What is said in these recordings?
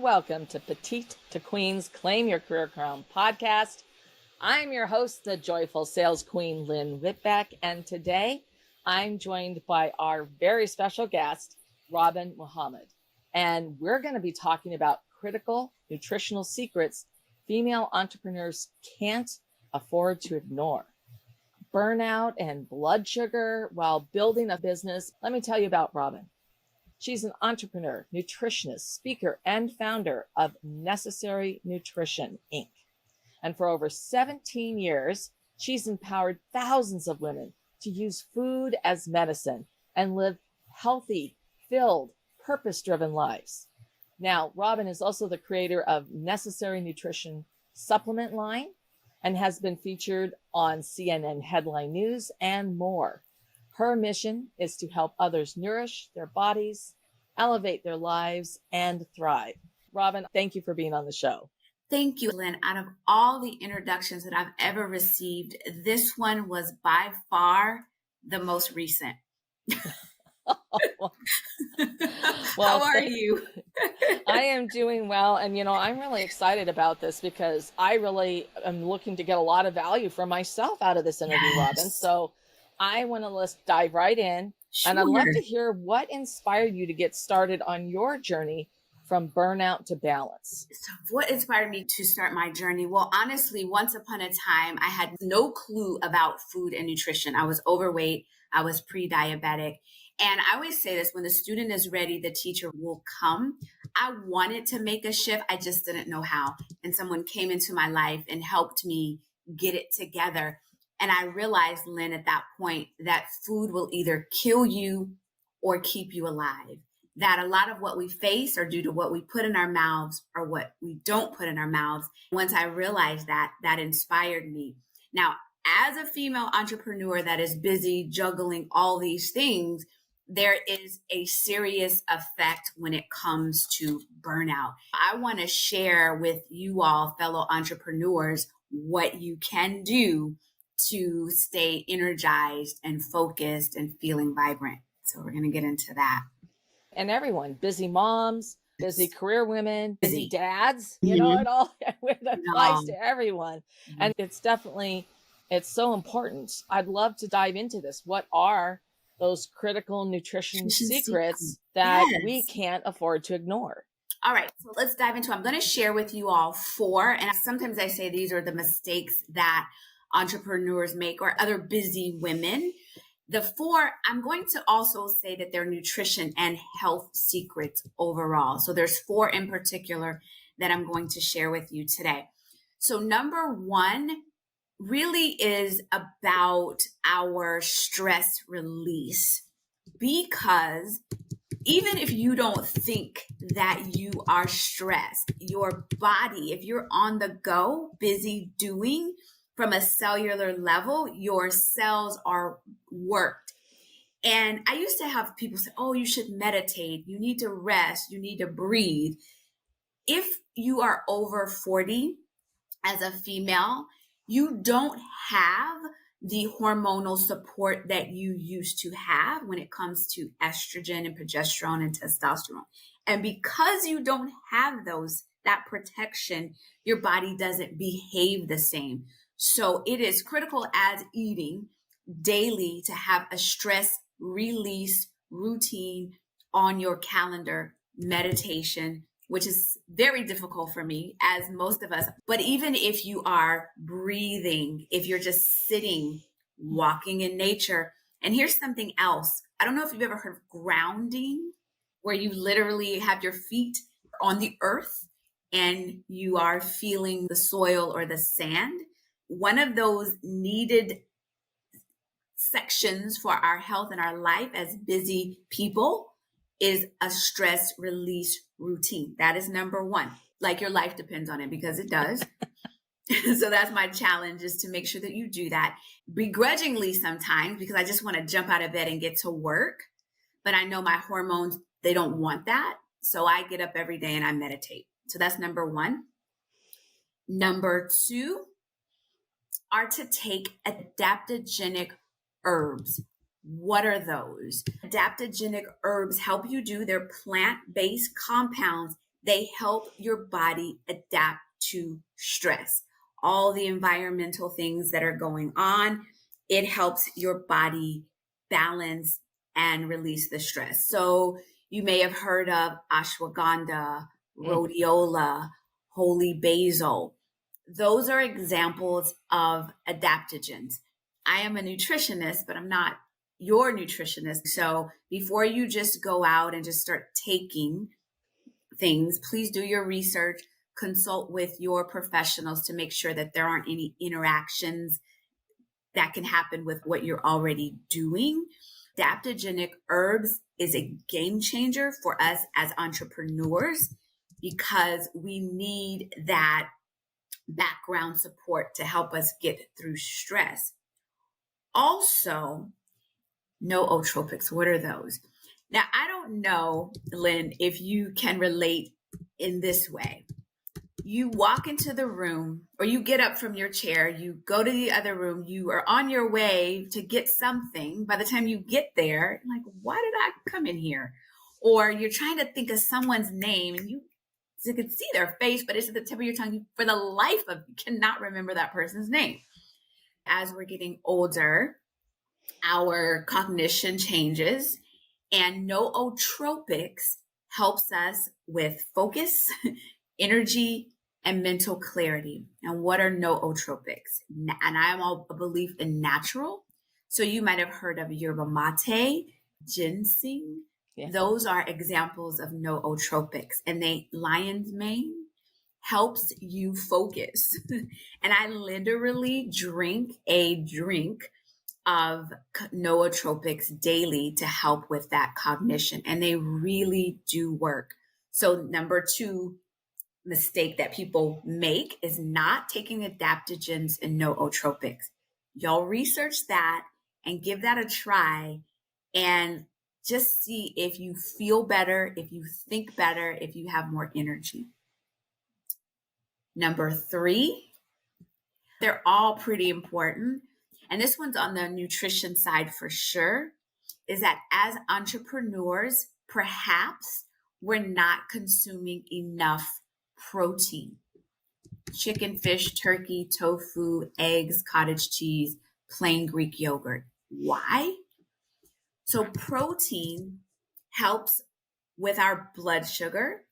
Welcome to Petite to Queen's Claim Your Career Crown podcast. I'm your host, the joyful sales queen, Lynn Whitbeck, and today I'm joined by our very special guest, Robin Muhammad. And we're going to be talking about critical nutritional secrets female entrepreneurs can't afford to ignore. Burnout and blood sugar while building a business. Let me tell you about Robin. She's an entrepreneur, nutritionist, speaker, and founder of Necessary Nutrition, Inc. And for over 17 years, she's empowered thousands of women to use food as medicine and live healthy, filled, purpose-driven lives. Now, Robin is also the creator of Necessary Nutrition supplement line and has been featured on CNN Headline News and more. Her mission is to help others nourish their bodies, elevate their lives, and thrive. Robin, thank you for being on the show. Thank you, Lynn. Out of all the introductions that I've ever received, this one was by far the most recent. Well, how are you? I am doing well. And, I'm really excited about this because I really am looking to get a lot of value for myself out of this interview, yes. Robin. So I want to dive right in. Sure. And I'd love to hear what inspired you to get started on your journey from burnout to balance. So what inspired me to start my journey? Well, honestly, once upon a time, I had no clue about food and nutrition. I was overweight. I was pre-diabetic. And I always say this, when the student is ready, the teacher will come. I wanted to make a shift. I just didn't know how. And someone came into my life and helped me get it together. And I realized, Lynn, at that point, that food will either kill you or keep you alive. That a lot of what we face are due to what we put in our mouths or what we don't put in our mouths. Once I realized that, that inspired me. Now, as a female entrepreneur that is busy juggling all these things, there is a serious effect when it comes to burnout. I want to share with you all, fellow entrepreneurs, what you can do to stay energized and focused and feeling vibrant. So we're going to get into that. And everyone, busy moms, busy career women, busy dads, it all it applies to everyone. Mm-hmm. And it's so important. I'd love to dive into this. What are those critical nutrition secrets that we can't afford to ignore? All right, so let's dive into it. I'm going to share with you all 4. And sometimes I say these are the mistakes that entrepreneurs make or other busy women. The 4, I'm going to also say that they're nutrition and health secrets overall. So there's 4 in particular that I'm going to share with you today. So number 1 really is about our stress release, because even if you don't think that you are stressed, your body, if you're on the go, busy doing, from a cellular level, your cells are worked. And I used to have people say, oh, you should meditate. You need to rest. You need to breathe. If you are over 40 as a female, you don't have the hormonal support that you used to have when it comes to estrogen and progesterone and testosterone. And because you don't have that protection, your body doesn't behave the same. So it is critical as eating daily to have a stress release routine on your calendar, meditation, which is very difficult for me, as most of us. But even if you are breathing, if you're just sitting, walking in nature, and here's something else. I don't know if you've ever heard of grounding, where you literally have your feet on the earth and you are feeling the soil or the sand. One of those needed sections for our health and our life as busy people is a stress release routine. That is number 1. Like your life depends on it, because it does. So that's my challenge, is to make sure that you do that begrudgingly sometimes, because I just want to jump out of bed and get to work. But I know my hormones, they don't want that. So I get up every day and I meditate. So that's number 1. Number 2 are to take adaptogenic herbs. What are those? Adaptogenic herbs help you do their plant-based compounds They help your body adapt to stress. All the environmental things that are going on, it helps your body balance and release the stress. So you may have heard of ashwagandha, Mm. rhodiola, holy basil. Those are examples of adaptogens. I am a nutritionist, but I'm not your nutritionist. So before you just go out and just start taking things, please do your research, consult with your professionals to make sure that there aren't any interactions that can happen with what you're already doing. Adaptogenic herbs is a game changer for us as entrepreneurs because we need that background support to help us get through stress. Also, nootropics. What are those? Now, I don't know, Lynn, if you can relate in this way. You walk into the room or you get up from your chair, you go to the other room, you are on your way to get something. By the time you get there, you're like, why did I come in here? Or you're trying to think of someone's name and you can see their face, but it's at the tip of your tongue. You, for the life of you, cannot remember that person's name. As we're getting older, our cognition changes, and nootropics helps us with focus, energy, and mental clarity. And what are nootropics? And I'm all a belief in natural. So you might have heard of yerba mate, ginseng. Yeah. Those are examples of nootropics. And lion's mane helps you focus. And I literally drink a drink of nootropics daily to help with that cognition. And they really do work. So number 2 mistake that people make is not taking adaptogens and nootropics. Y'all research that and give that a try and just see if you feel better, if you think better, if you have more energy. Number 3, they're all pretty important. And this one's on the nutrition side for sure, is that as entrepreneurs, perhaps we're not consuming enough protein. Chicken, fish, turkey, tofu, eggs, cottage cheese, plain Greek yogurt. Why? So protein helps with our blood sugar.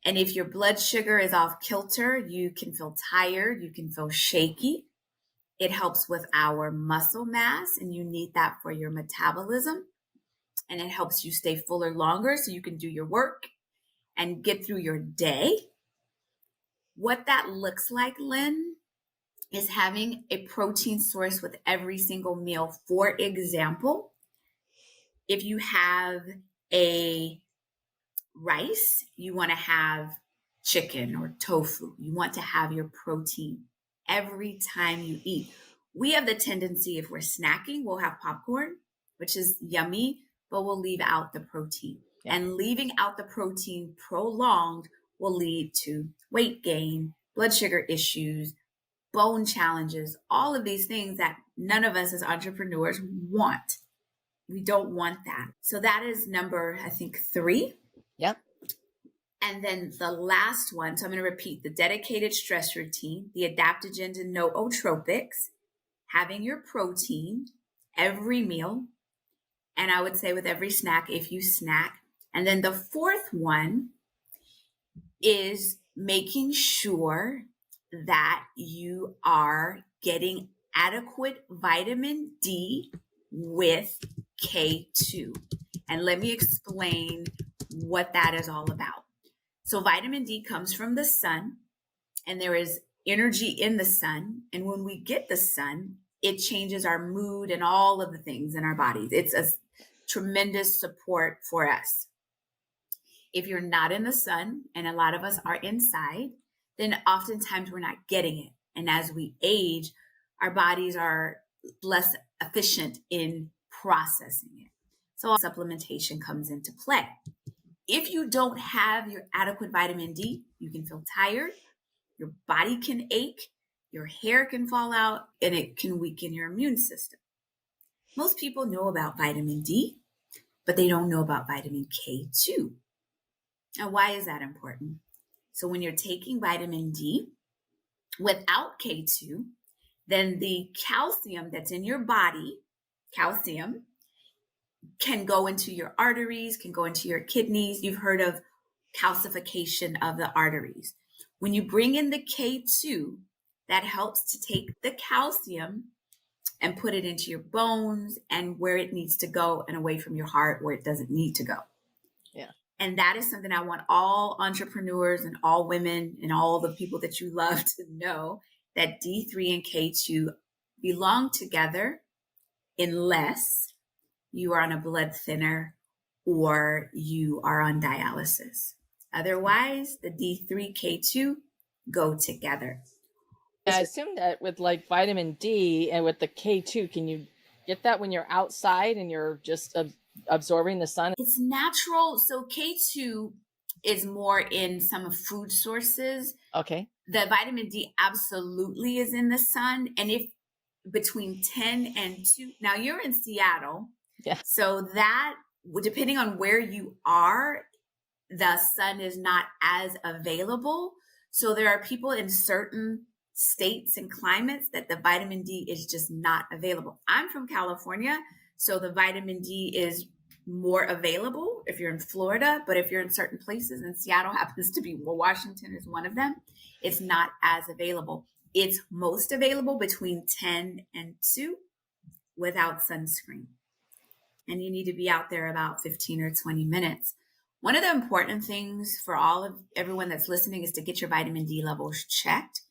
And if your blood sugar is off kilter, you can feel tired, you can feel shaky. It helps with our muscle mass, and you need that for your metabolism. And it helps you stay fuller longer so you can do your work and get through your day. What that looks like, Lynn, is having a protein source with every single meal. For example, if you have a rice, you want to have chicken or tofu. You want to have your protein every time you eat. We have the tendency, if we're snacking, we'll have popcorn, which is yummy, but we'll leave out the protein. Yeah. And leaving out the protein prolonged will lead to weight gain, blood sugar issues, bone challenges, all of these things that none of us as entrepreneurs want. We don't want that. So that is number, I think, 3. Yep. And then the last one, so I'm going to repeat the dedicated stress routine, the adaptogens and nootropics, having your protein every meal, and I would say with every snack if you snack. And then the 4th one is making sure that you are getting adequate vitamin D with K2. And let me explain what that is all about. So vitamin D comes from the sun, and there is energy in the sun. And when we get the sun, it changes our mood and all of the things in our bodies. It's a tremendous support for us. If you're not in the sun, and a lot of us are inside, then oftentimes we're not getting it. And as we age, our bodies are less efficient in processing it. So supplementation comes into play. If you don't have your adequate vitamin D, you can feel tired, your body can ache, your hair can fall out, and it can weaken your immune system. Most people know about vitamin D, but they don't know about vitamin K2. And why is that important? So when you're taking vitamin D without K2, then the calcium that's in your body, calcium, can go into your arteries, can go into your kidneys. You've heard of calcification of the arteries. When you bring in the K2, that helps to take the calcium and put it into your bones and where it needs to go and away from your heart where it doesn't need to go. Yeah. And that is something I want all entrepreneurs and all women and all the people that you love to know, that D3 and K2 belong together unless you are on a blood thinner or you are on dialysis. Otherwise, the D3, K2 go together. I assume that with like vitamin D and with the K2, can you get that when you're outside and you're just absorbing the sun? It's natural. So K2 is more in some food sources. Okay. The vitamin D absolutely is in the sun. And if between 10 and 2, now you're in Seattle. Yeah. So that, depending on where you are, the sun is not as available. So there are people in certain states and climates that the vitamin D is just not available. I'm from California, so the vitamin D is more available if you're in Florida, but if you're in certain places, and Seattle happens to be, well, Washington is one of them, it's not as available. It's most available between 10 and 2 without sunscreen. And you need to be out there about 15 or 20 minutes. One of the important things for everyone that's listening is to get your vitamin D levels checked.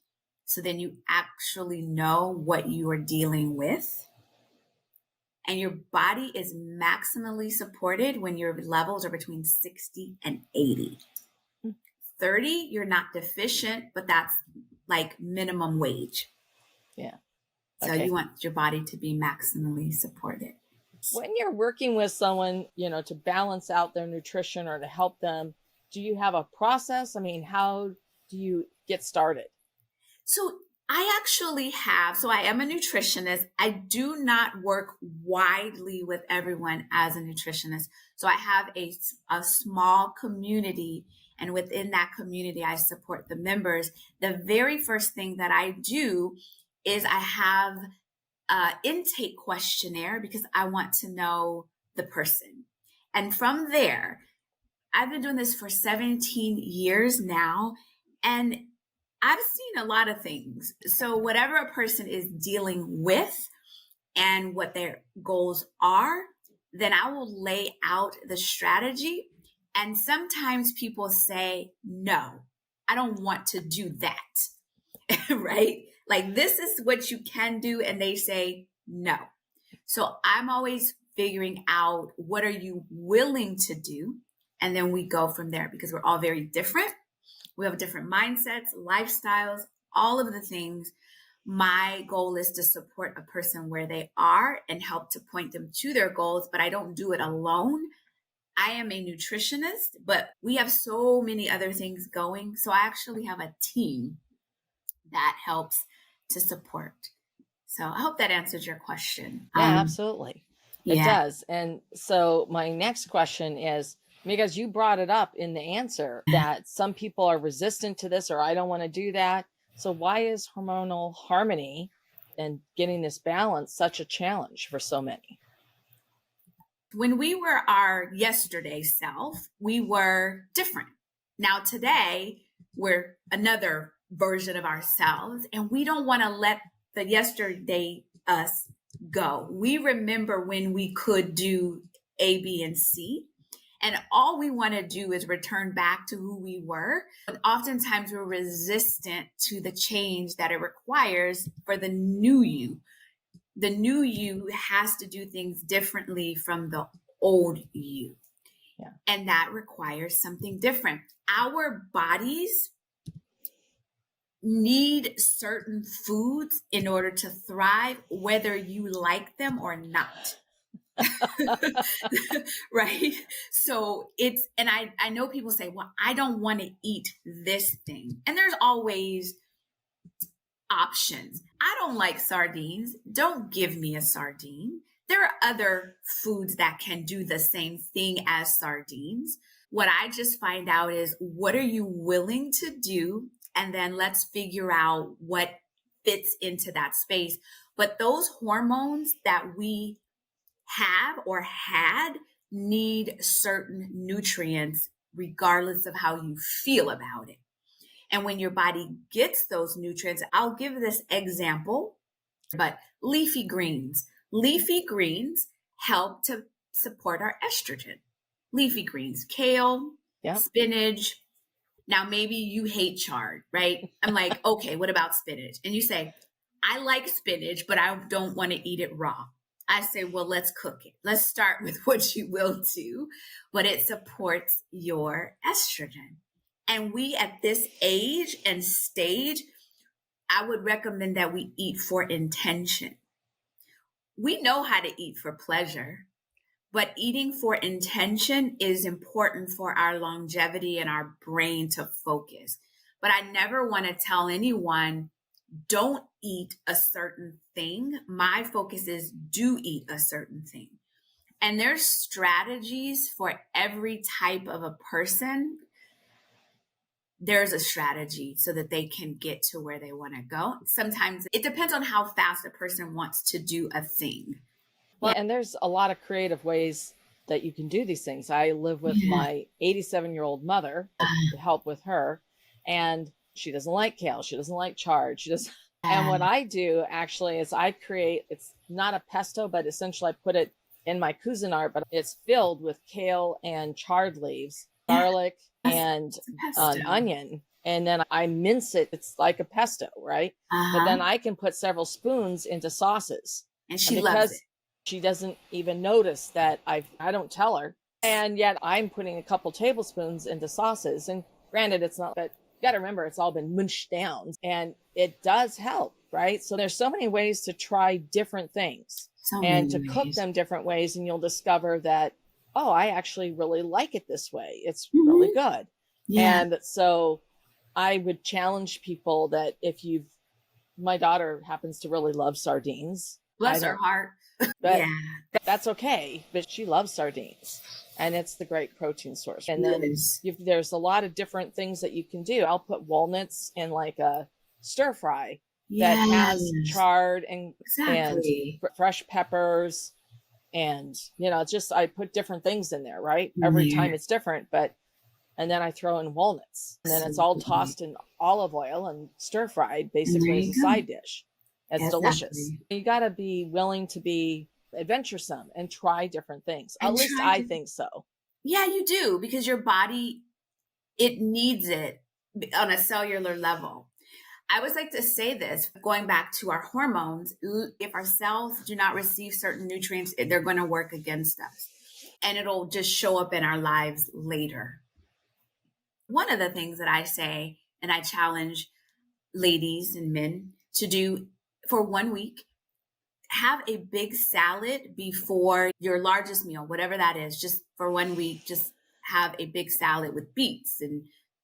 So then you actually know what you are dealing with. And your body is maximally supported when your levels are between 60 and 80. 30, you're not deficient, but that's like minimum wage. Yeah. So you want your body to be maximally supported. When you're working with someone, to balance out their nutrition or to help them, do you have a process? I mean, how do you get started? So I am a nutritionist. I do not work widely with everyone as a nutritionist. So I have a small community, and within that community, I support the members. The very first thing that I do is I have an intake questionnaire because I want to know the person. And from there, I've been doing this for 17 years now, and I've seen a lot of things. So whatever a person is dealing with and what their goals are, then I will lay out the strategy. And sometimes people say, no, I don't want to do that, right? Like, this is what you can do. And they say, no. So I'm always figuring out, what are you willing to do? And then we go from there, because we're all very different. We have different mindsets, lifestyles, all of the things. My goal is to support a person where they are and help to point them to their goals, but I don't do it alone. I am a nutritionist, but we have so many other things going. So I actually have a team that helps to support. So I hope that answers your question. Yeah, absolutely. It does. And so my next question is, because you brought it up in the answer that some people are resistant to this, or I don't want to do that. So why is hormonal harmony and getting this balance such a challenge for so many? When we were our yesterday self, we were different. Now today, we're another version of ourselves, and we don't want to let the yesterday us go. We remember when we could do A, B, and C. And all we want to do is return back to who we were. But oftentimes we're resistant to the change that it requires for the new you. The new you has to do things differently from the old you. Yeah. And that requires something different. Our bodies need certain foods in order to thrive, whether you like them or not. Right? So and I know people say, well, I don't want to eat this thing. And there's always options. I don't like sardines. Don't give me a sardine. There are other foods that can do the same thing as sardines. What I just find out is, what are you willing to do? And then let's figure out what fits into that space. But those hormones that we have or had need certain nutrients regardless of how you feel about it. And when your body gets those nutrients, I'll give this example, but leafy greens. Leafy greens help to support our estrogen. Leafy greens, kale, Yeah. spinach. Now, maybe you hate chard, right? I'm like, okay, what about spinach? And you say, I like spinach, but I don't want to eat it raw. I say, well, let's cook it. Let's start with what you will do, but it supports your estrogen. And we, at this age and stage, I would recommend that we eat for intention. We know how to eat for pleasure, but eating for intention is important for our longevity and our brain to focus. But I never want to tell anyone, don't eat a certain thing. My focus is, do eat a certain thing. And there's strategies for every type of a person. There's a strategy so that they can get to where they want to go. Sometimes it depends on how fast a person wants to do a thing. Well, and there's a lot of creative ways that you can do these things. I live with my 87-year-old mother to help with her, and she doesn't like kale. She doesn't like chard. She doesn't. And what I do actually is I create, it's not a pesto, but essentially I put it in my Cuisinart, but it's filled with kale and chard leaves, garlic, and an onion. And then I mince it. It's like a pesto, right? But then I can put several spoons into sauces. And she loves it. She doesn't even notice that I don't tell her. And yet I'm putting a couple tablespoons into sauces. And granted, it's not, but you got to remember, it's all been munched down, and it does help, right? So there's so many ways to try different things and to cook them different ways. And you'll discover that, oh, I actually really like it this way. It's really good. Yeah. And so I would challenge people that my daughter happens to really love sardines. Bless her heart. But that's okay. But she loves sardines, and it's the great protein source. And then there's a lot of different things that you can do. I'll put walnuts in like a stir fry that has chard and fresh peppers. And, just I put different things in there, right? Every time it's different. And then I throw in walnuts. And then it's all tossed in olive oil and stir fried basically as a side dish. It's delicious. You got to be willing to be adventuresome and try different things. At least I think so. Yeah, you do, because your body, it needs it on a cellular level. I always like to say this, going back to our hormones, if our cells do not receive certain nutrients, they're going to work against us, and it'll just show up in our lives later. One of the things that I say, and I challenge ladies and men to do for 1 week, have a big salad before your largest meal, whatever that is. Just for 1 week, just have a big salad with beets and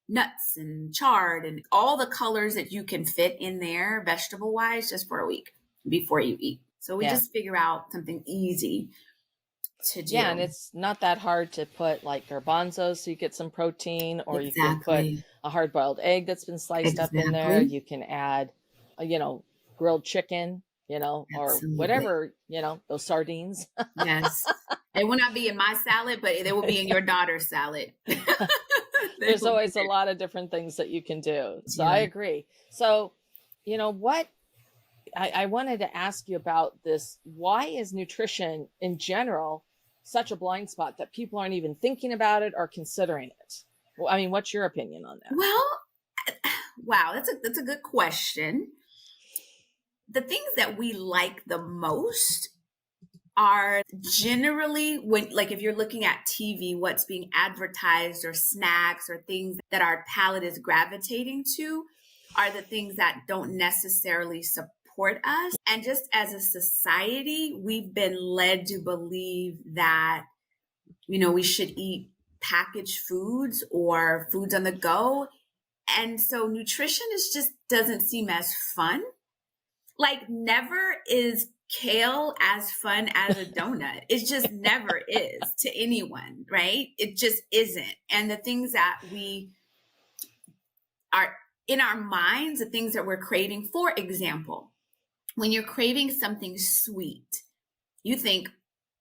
nuts and chard and all the colors that you can fit in there vegetable wise, just for a week before you eat. So we just figure out something easy to do. Yeah, and it's not that hard to put like garbanzos so you get some protein, or you can put a hard-boiled egg that's been sliced up in there. You can add, grilled chicken, or whatever, those sardines. Yes. They will not be in my salad, but they will be in your daughter's salad. There's always a lot of different things that you can do. So I agree. So, what I wanted to ask you about this. Why is nutrition in general such a blind spot that people aren't even thinking about it or considering it? Well, I mean, what's your opinion on that? Well, wow, that's a good question. The things that we like the most are generally if you're looking at TV, what's being advertised, or snacks, or things that our palate is gravitating to, are the things that don't necessarily support us. And just as a society, we've been led to believe that, we should eat packaged foods or foods on the go. And so nutrition just doesn't seem as fun. Like, never is kale as fun as a donut. It just never is to anyone, right? It just isn't. And the things that we are in our minds, the things that we're craving, for example, when you're craving something sweet, you think,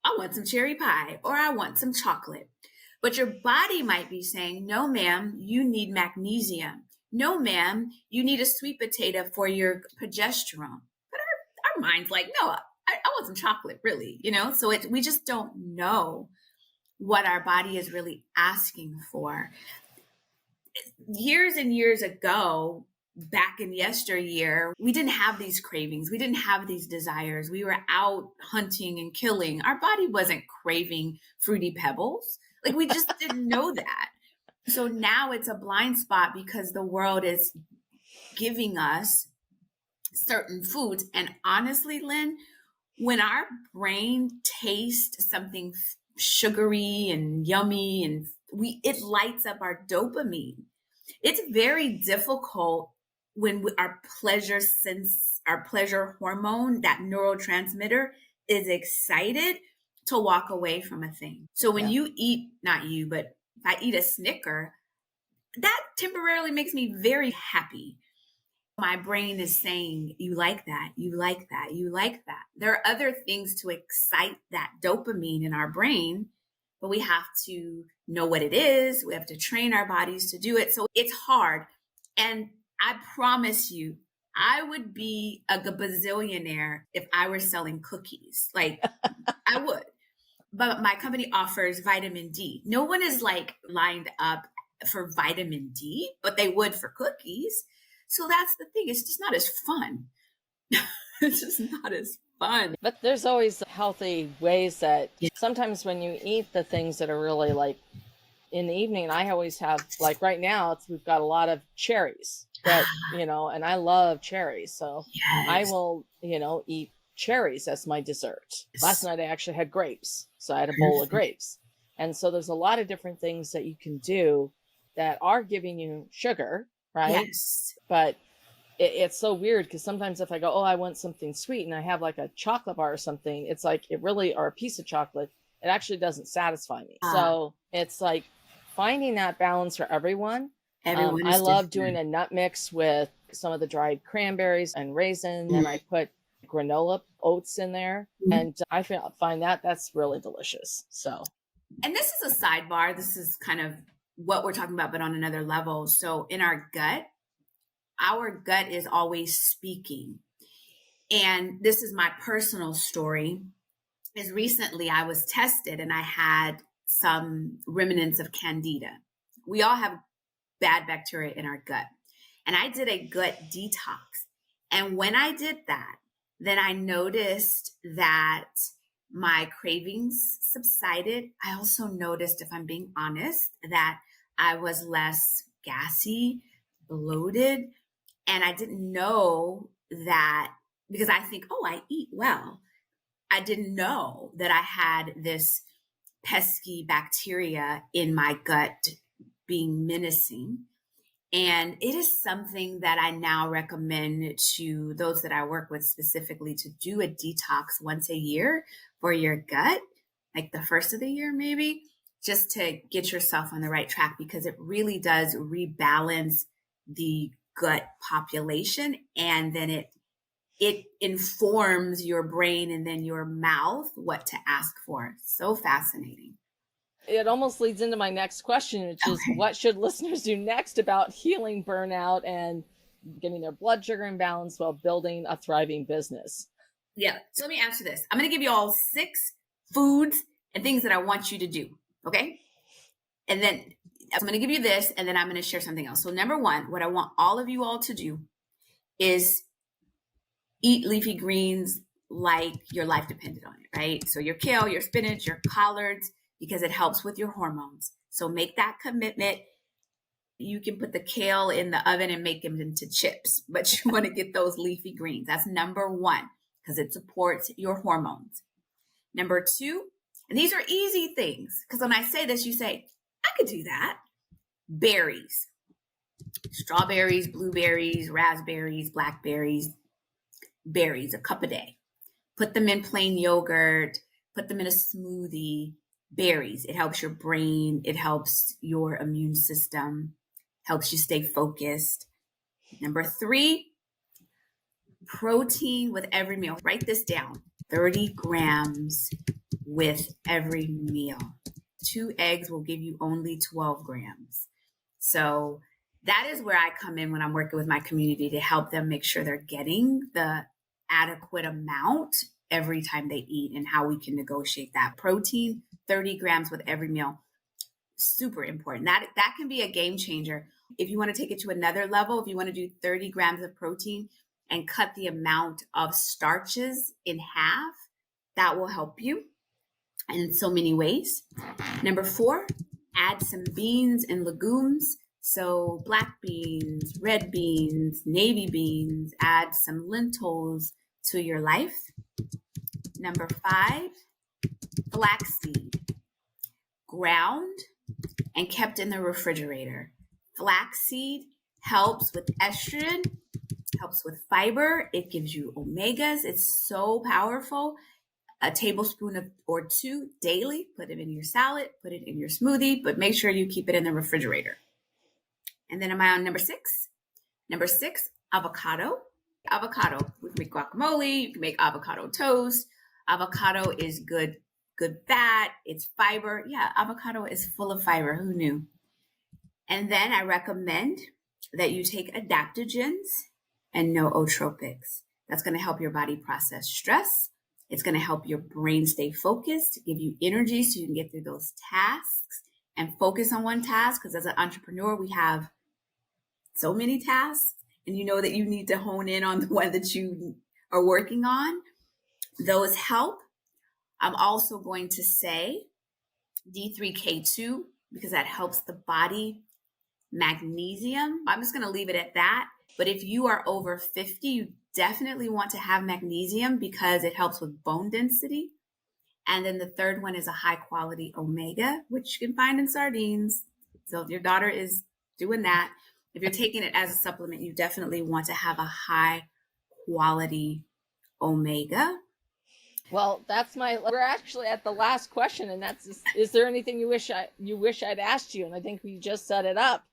I want some cherry pie or I want some chocolate. But your body might be saying, no, ma'am, you need magnesium. No, ma'am, you need a sweet potato for your progesterone. But our mind's like, no, I want some chocolate, really, So we just don't know what our body is really asking for. Years and years ago, back in yesteryear, we didn't have these cravings. We didn't have these desires. We were out hunting and killing. Our body wasn't craving Fruity Pebbles. Like, we just didn't know that. So now it's a blind spot because the world is giving us certain foods. And honestly, Lynn, when our brain tastes something sugary and yummy and it lights up our dopamine. It's very difficult when our pleasure hormone, that neurotransmitter, is excited to walk away from a thing. So when you eat, not you, but if I eat a Snicker, that temporarily makes me very happy. My brain is saying, you like that, you like that, you like that. There are other things to excite that dopamine in our brain, but we have to know what it is. We have to train our bodies to do it. So it's hard. And I promise you, I would be a gazillionaire if I were selling cookies. Like, I would. But my company offers vitamin D. No one is like lined up for vitamin D, but they would for cookies. So that's the thing. It's just not as fun. It's just not as fun. But there's always healthy ways that sometimes when you eat the things that are really like in the evening, I always have, like right now, we've got a lot of cherries that, and I love cherries. So I will, eat cherries as my dessert. Last night I actually had grapes. So I had a bowl of grapes. And so there's a lot of different things that you can do that are giving you sugar, right? Yes. But it's so weird because sometimes if I go, I want something sweet and I have like a chocolate bar or something, it's like or a piece of chocolate, it actually doesn't satisfy me. So it's like finding that balance for everyone. I love doing a nut mix with some of the dried cranberries and raisin, and I put granola oats in there, and I find that's really delicious. So, and this is a sidebar. This is kind of what we're talking about, but on another level. So in our gut is always speaking. And this is my personal story. Is recently I was tested and I had some remnants of candida. We all have bad bacteria in our gut. And I did a gut detox. And when I did that, then I noticed that my cravings subsided. I also noticed, if I'm being honest, that I was less gassy, bloated. And I didn't know that, because I think, I eat well. I didn't know that I had this pesky bacteria in my gut being menacing. And it is something that I now recommend to those that I work with specifically, to do a detox once a year for your gut, like the first of the year, maybe, just to get yourself on the right track, because it really does rebalance the gut population. And then it informs your brain and then your mouth what to ask for. So fascinating. It almost leads into my next question, which is what should listeners do next about healing burnout and getting their blood sugar in balance while building a thriving business? Yeah. So let me answer this. I'm going to give you all 6 foods and things that I want you to do. Okay. And then I'm going to give you this, and then I'm going to share something else. So number 1, what I want all of you all to do is eat leafy greens like your life depended on it, right? So your kale, your spinach, your collards, because it helps with your hormones. So make that commitment. You can put the kale in the oven and make them into chips, but you want to get those leafy greens. That's number 1, because it supports your hormones. Number 2, and these are easy things, because when I say this, you say, I could do that. Berries, strawberries, blueberries, raspberries, blackberries, berries, a cup a day. Put them in plain yogurt, put them in a smoothie. Berries, it helps your brain, it helps your immune system, helps you stay focused. Number 3, protein with every meal. Write this down, 30 grams with every meal. 2 eggs will give you only 12 grams. So that is where I come in when I'm working with my community to help them make sure they're getting the adequate amount every time they eat, and how we can negotiate that. Protein, 30 grams with every meal. Super important. That can be a game changer. If you want to take it to another level, if you want to do 30 grams of protein and cut the amount of starches in half, that will help you in so many ways. Number 4, add some beans and legumes. So black beans, red beans, navy beans, add some lentils to your life. Number 5, flaxseed, ground and kept in the refrigerator. Flaxseed helps with estrogen, helps with fiber. It gives you omegas. It's so powerful. A tablespoon or 2 daily. Put it in your salad, put it in your smoothie, but make sure you keep it in the refrigerator. And then am I on number 6? Number 6, avocado. Avocado. We can make guacamole. You can make avocado toast. Avocado is good fat. It's fiber. Yeah, avocado is full of fiber. Who knew? And then I recommend that you take adaptogens and nootropics. That's going to help your body process stress. It's going to help your brain stay focused, give you energy so you can get through those tasks and focus on one task. Because as an entrepreneur, we have so many tasks, and you know that you need to hone in on the one that you are working on. Those help. I'm also going to say D3K2 because that helps the body. Magnesium. I'm just going to leave it at that. But if you are over 50, you definitely want to have magnesium because it helps with bone density. And then the third one is a high quality omega, which you can find in sardines. So if your daughter is doing that, if you're taking it as a supplement, you definitely want to have a high quality omega. Well, we're actually at the last question, and that's, is there anything you wish I'd asked you? And I think we just set it up.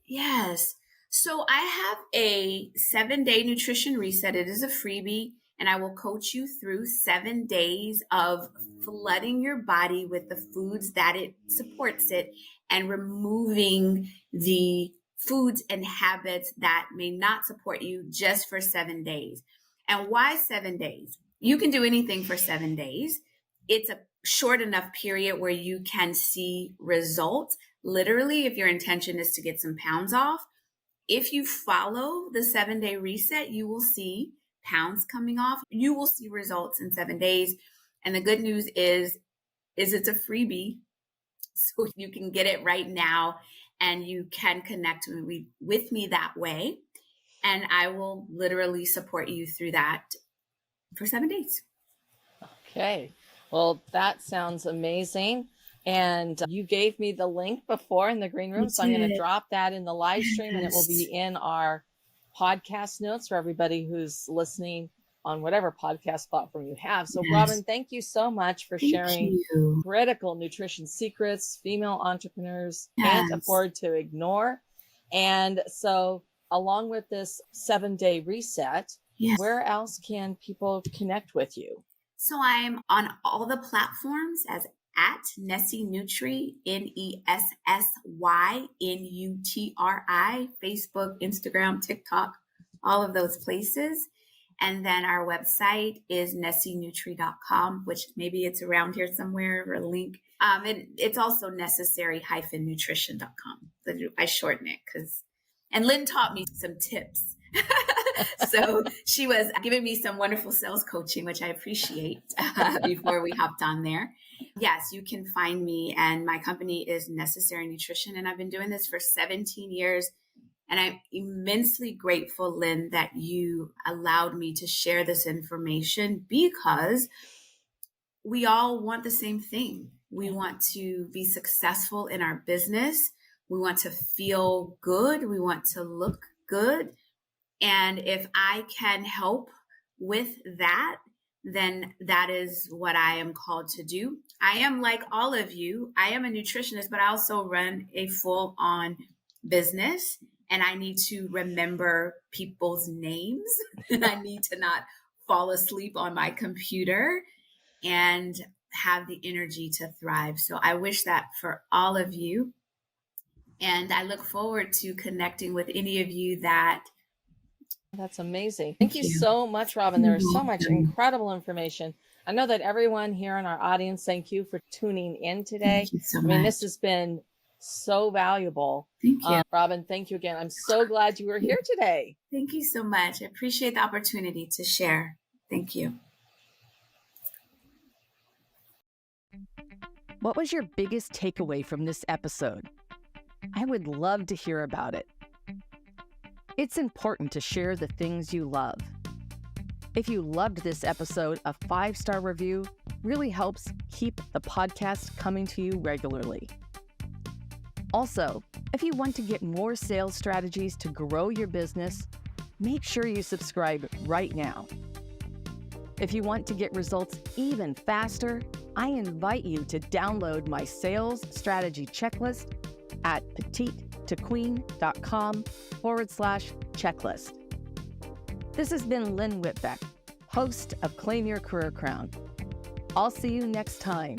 Yes. So I have a 7-day nutrition reset. It is a freebie, and I will coach you through 7 days of flooding your body with the foods that it supports it and removing the foods and habits that may not support you just for 7 days. And why 7 days? You can do anything for 7 days. It's a short enough period where you can see results. Literally, if your intention is to get some pounds off, if you follow the 7-day reset, you will see pounds coming off. You will see results in 7 days. And the good news is it's a freebie. So you can get it right now and you can connect with me that way. And I will literally support you through that for 7 days. Okay. Well, that sounds amazing. And you gave me the link before in the green room. So I'm going to drop that in the live stream, and it will be in our podcast notes for everybody who's listening on whatever podcast platform you have. So Robin, thank you so much for sharing critical nutrition secrets female entrepreneurs can't afford to ignore. And so along with this 7-day reset, where else can people connect with you? So I'm on all the platforms as at Nessie Nutri, NESSYNUTRI, Facebook, Instagram, TikTok, all of those places. And then our website is nessienutri.com, which maybe it's around here somewhere or a link. It's also necessary-nutrition.com. I shorten it and Lynn taught me some tips. So she was giving me some wonderful sales coaching, which I appreciate before we hopped on there. Yes, you can find me, and my company is Necessary Nutrition, and I've been doing this for 17 years. And I'm immensely grateful, Lynn, that you allowed me to share this information because we all want the same thing. We want to be successful in our business. We want to feel good. We want to look good. And if I can help with that, then that is what I am called to do. I am like all of you. I am a nutritionist, but I also run a full on business, and I need to remember people's names and I need to not fall asleep on my computer and have the energy to thrive. So I wish that for all of you. And I look forward to connecting with any of you that. That's amazing. Thank you so much, Robin. There is so much incredible information. I know that everyone here in our audience, thank you for tuning in today. Thank you so I mean, much. this has been so valuable. Thank you. Robin, thank you again. I'm so glad you were here today. Thank you so much. I appreciate the opportunity to share. Thank you. What was your biggest takeaway from this episode? I would love to hear about it. It's important to share the things you love. If you loved this episode, a 5-star review really helps keep the podcast coming to you regularly. Also, if you want to get more sales strategies to grow your business, make sure you subscribe right now. If you want to get results even faster, I invite you to download my sales strategy checklist at petitetoqueen.com/checklist. This has been Lynn Whitbeck, host of Claim Your Career Crown. I'll see you next time